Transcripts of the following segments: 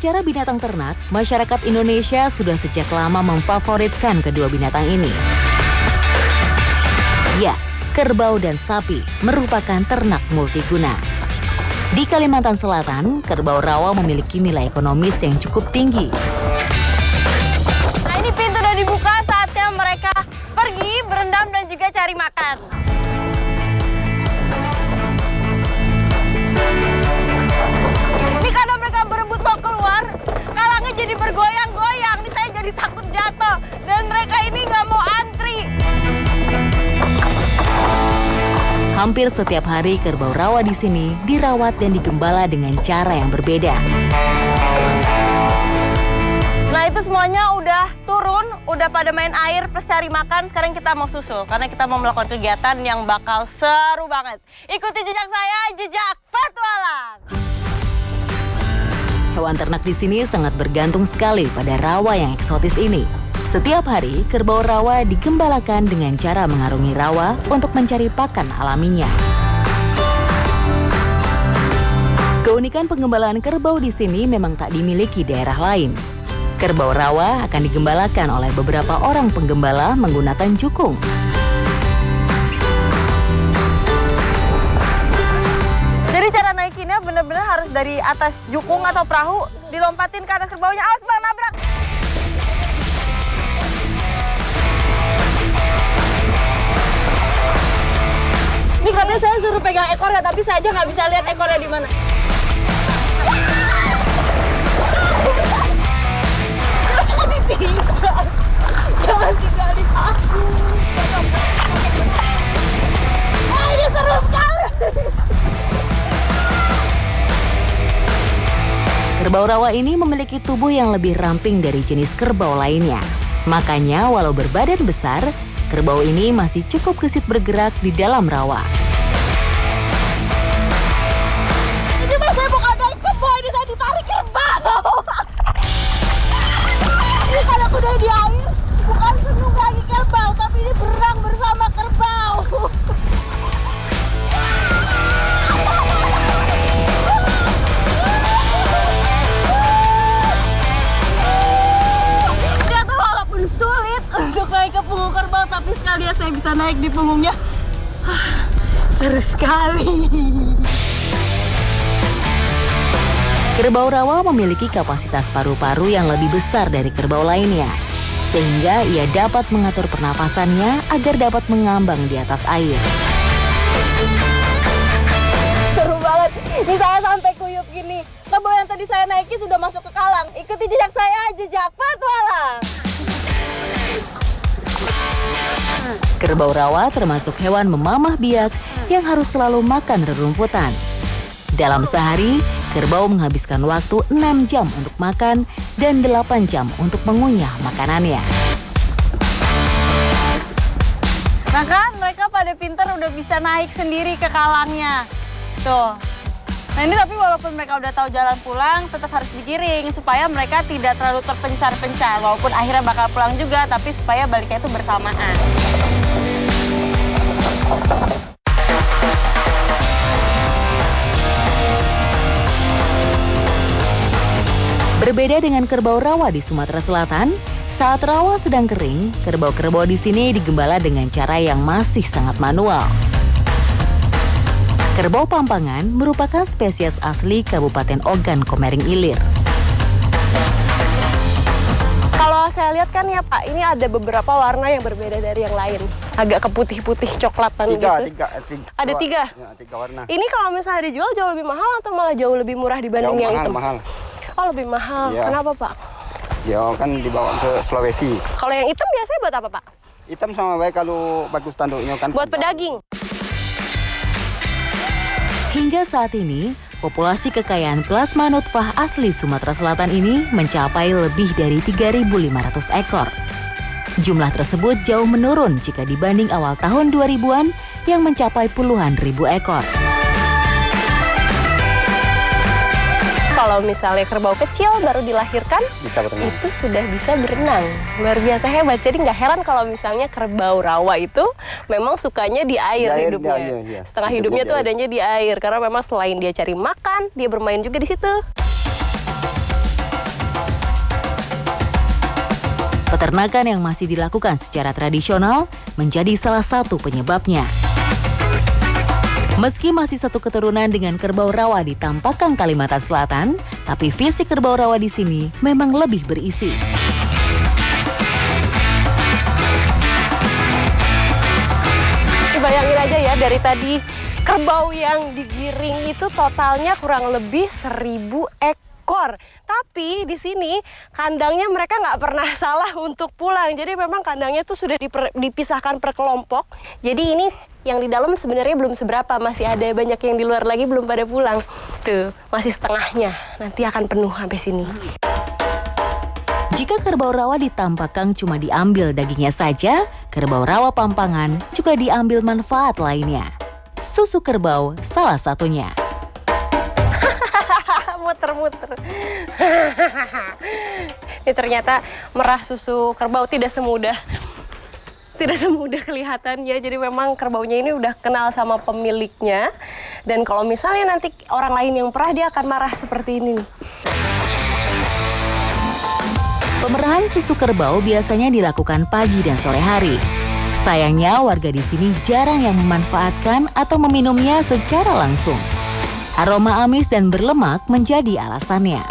Berbicara binatang ternak, masyarakat Indonesia sudah sejak lama memfavoritkan kedua binatang ini. Ya, kerbau dan sapi merupakan ternak multiguna. Di Kalimantan Selatan, kerbau rawa memiliki nilai ekonomis yang cukup tinggi. Nah, ini pintu udah dibuka, saatnya mereka pergi, berendam, dan juga cari makan. Ini karena mereka berebut mau keluar, kalangnya jadi bergoyang-goyang. Nih saya jadi takut jatuh, dan mereka ini nggak mau antri. Hampir setiap hari kerbau rawa di sini dirawat dan digembala dengan cara yang berbeda. Nah, itu semuanya udah turun, udah pada main air, plus cari makan. Sekarang kita mau susul, karena kita mau melakukan kegiatan yang bakal seru banget. Ikuti jejak saya, jejak petualang. Hewan ternak di sini sangat bergantung sekali pada rawa yang eksotis ini. Setiap hari, kerbau rawa digembalakan dengan cara mengarungi rawa untuk mencari pakan alaminya. Keunikan penggembalaan kerbau di sini memang tak dimiliki daerah lain. Kerbau rawa akan digembalakan oleh beberapa orang penggembala menggunakan jukung. Jadi cara naikinnya bener-bener harus dari atas jukung atau perahu, dilompatin ke atas kerbaunya. Awas bang, nabrak! Ini katanya saya suruh pegang ekornya, tapi saya aja nggak bisa lihat ekornya di mana. Jangan ditinggal, jangan tinggalin aku. Wah, ini seru sekali. Kerbau rawa ini memiliki tubuh yang lebih ramping dari jenis kerbau lainnya. Makanya walau berbadan besar, kerbau ini masih cukup gesit bergerak di dalam rawa. Ini mas saya bukan naik kerbau, ini saya ditarik kerbau. Ini kalau aku udah di air, bukan senung lagi kerbau, tapi ini berang bersama kerbau. Ternyata walaupun sulit untuk naik ke punggung kerbau, tapi sekalian saya bisa naik di punggungnya. Seru sekali. Kerbau rawa memiliki kapasitas paru-paru yang lebih besar dari kerbau lainnya, sehingga ia dapat mengatur pernapasannya agar dapat mengambang di atas air. Seru banget. Ini saya sampai kuyup gini. Kerbau yang tadi saya naiki sudah masuk ke kalang. Ikuti jejak saya, jejak petualang. Kerbau rawa termasuk hewan memamah biak yang harus selalu makan rerumputan. Dalam sehari, kerbau menghabiskan waktu 6 jam untuk makan dan 8 jam untuk mengunyah makanannya. Nah kan, mereka pada pintar udah bisa naik sendiri ke kalangnya. Tuh. Nah ini tapi walaupun mereka udah tahu jalan pulang, tetap harus digiring supaya mereka tidak terlalu terpencar-pencar. Walaupun akhirnya bakal pulang juga, tapi supaya baliknya itu bersamaan. Berbeda dengan kerbau rawa di Sumatera Selatan, saat rawa sedang kering, kerbau-kerbau di sini digembala dengan cara yang masih sangat manual. Kerbau Pampangan merupakan spesies asli Kabupaten Ogan Komering Ilir. Kalau saya lihat kan ya Pak, ini ada beberapa warna yang berbeda dari yang lain. Agak keputih-putih coklatan gitu. Ada tiga? Ya, 3 warna. Ini kalau misalnya dijual jauh lebih mahal atau malah jauh lebih murah dibanding yang hitam? Mahal. Oh lebih mahal, Ya. Kenapa Pak? Ya kan dibawa ke Sulawesi. Kalau yang hitam biasanya buat apa Pak? Hitam sama baik kalau bagus tanduknya kan. Buat pedaging. Hingga saat ini, populasi kekayaan plasma nutfah asli Sumatera Selatan ini mencapai lebih dari 3.500 ekor. Jumlah tersebut jauh menurun jika dibanding awal tahun 2000-an yang mencapai puluhan ribu ekor. Kalau misalnya kerbau kecil baru dilahirkan, Bisa berenang. itu sudah bisa berenang. Luar biasa hebat. Jadi nggak heran kalau misalnya kerbau rawa itu memang sukanya di air Di air, hidupnya. di air, iya. Setengah Hidupnya hidupnya di tuh air. adanya di air. Karena memang selain dia cari makan, dia bermain juga di situ. Peternakan yang masih dilakukan secara tradisional menjadi salah satu penyebabnya. Meski masih satu keturunan dengan kerbau rawa di Tampakang, Kalimantan Selatan, tapi fisik kerbau rawa di sini memang lebih berisi. Bayangin aja ya, dari tadi kerbau yang digiring itu totalnya kurang lebih 1.000 ekor. Tapi di sini kandangnya mereka nggak pernah salah untuk pulang. Jadi memang kandangnya tuh sudah dipisahkan per kelompok. Jadi ini yang di dalam sebenarnya belum seberapa, masih ada banyak yang di luar lagi belum pada pulang. Tuh, masih setengahnya. Nanti akan penuh sampai sini. Jika kerbau rawa di Tampakang cuma diambil dagingnya saja, kerbau rawa Pampangan juga diambil manfaat lainnya. Susu kerbau salah satunya. Muter-muter. Ini ternyata merah susu kerbau tidak semudah kelihatannya. Jadi memang kerbaunya ini udah kenal sama pemiliknya. Dan kalau misalnya nanti orang lain yang perah, dia akan marah seperti ini nih. Pemerahan susu kerbau biasanya dilakukan pagi dan sore hari. Sayangnya warga di sini jarang yang memanfaatkan atau meminumnya secara langsung. Aroma amis dan berlemak menjadi alasannya.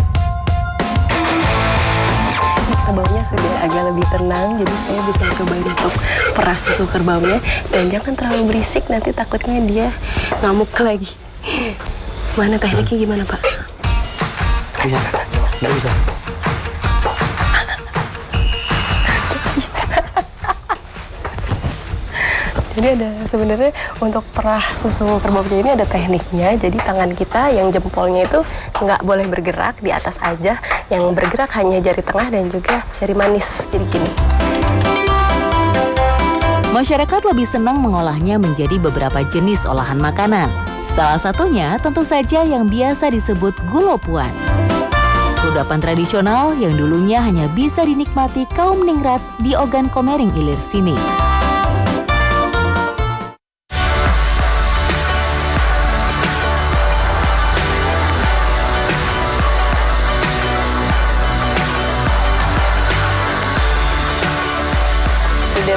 Kerbaunya sudah agak lebih tenang, jadi saya bisa coba untuk peras susu kerbaunya. Dan jangan terlalu berisik, nanti takutnya dia ngamuk lagi. Mana tekniknya gimana, Pak? Bisa, nggak bisa. Jadi ada sebenarnya untuk perah susu kerbaunya ini ada tekniknya. Jadi tangan kita yang jempolnya itu nggak boleh bergerak, di atas aja. Yang bergerak hanya jari tengah dan juga jari manis. Jadi gini. Masyarakat lebih senang mengolahnya menjadi beberapa jenis olahan makanan. Salah satunya tentu saja yang biasa disebut gulopuan. Kudapan tradisional yang dulunya hanya bisa dinikmati kaum ningrat di Ogan Komering Ilir sini.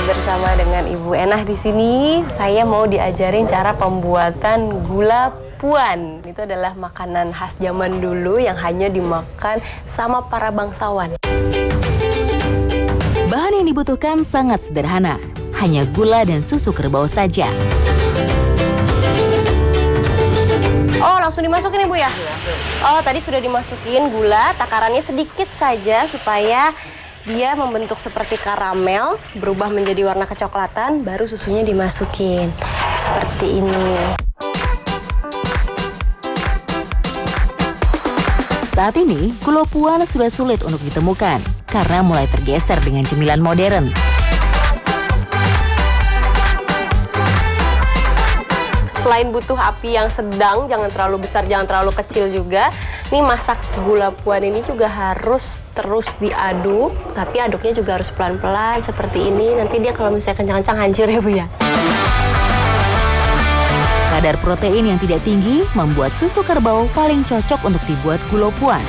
Bersama dengan Ibu Enah di sini, saya mau diajarin cara pembuatan gula puan. Itu adalah makanan khas zaman dulu yang hanya dimakan sama para bangsawan. Bahan yang dibutuhkan sangat sederhana, hanya gula dan susu kerbau saja. Oh, langsung dimasukin Ibu ya? Oh, tadi sudah dimasukin gula, takarannya sedikit saja supaya dia membentuk seperti karamel, berubah menjadi warna kecoklatan, baru susunya dimasukin. Seperti ini. Saat ini, gulopuan sudah sulit untuk ditemukan karena mulai tergeser dengan cemilan modern. Selain butuh api yang sedang, jangan terlalu besar, jangan terlalu kecil juga. Ini masak gula puan ini juga harus terus diaduk, tapi aduknya juga harus pelan-pelan seperti ini. Nanti dia kalau misalnya kencang-kencang hancur ya Bu ya. Kadar protein yang tidak tinggi membuat susu kerbau paling cocok untuk dibuat gulopuan.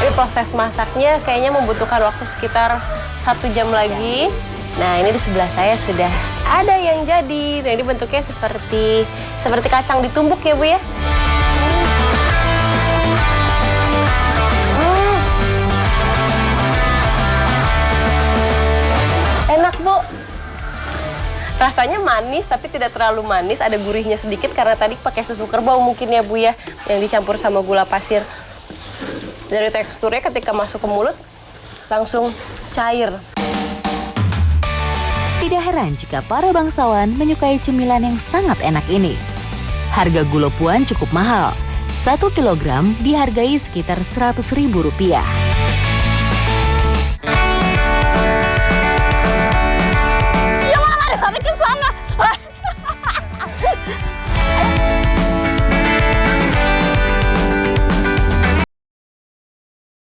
Ini proses masaknya kayaknya membutuhkan waktu sekitar 1 jam lagi. Nah, ini di sebelah saya sudah ada yang jadi. Nah, ini bentuknya seperti kacang ditumbuk ya Bu ya. Enak Bu. Rasanya manis tapi tidak terlalu manis, ada gurihnya sedikit karena tadi pakai susu kerbau mungkin ya Bu ya, yang dicampur sama gula pasir. Dari teksturnya ketika masuk ke mulut langsung cair. Tidak heran jika para bangsawan menyukai cemilan yang sangat enak ini. Harga gulopuan cukup mahal. 1 kilogram dihargai sekitar Rp100.000.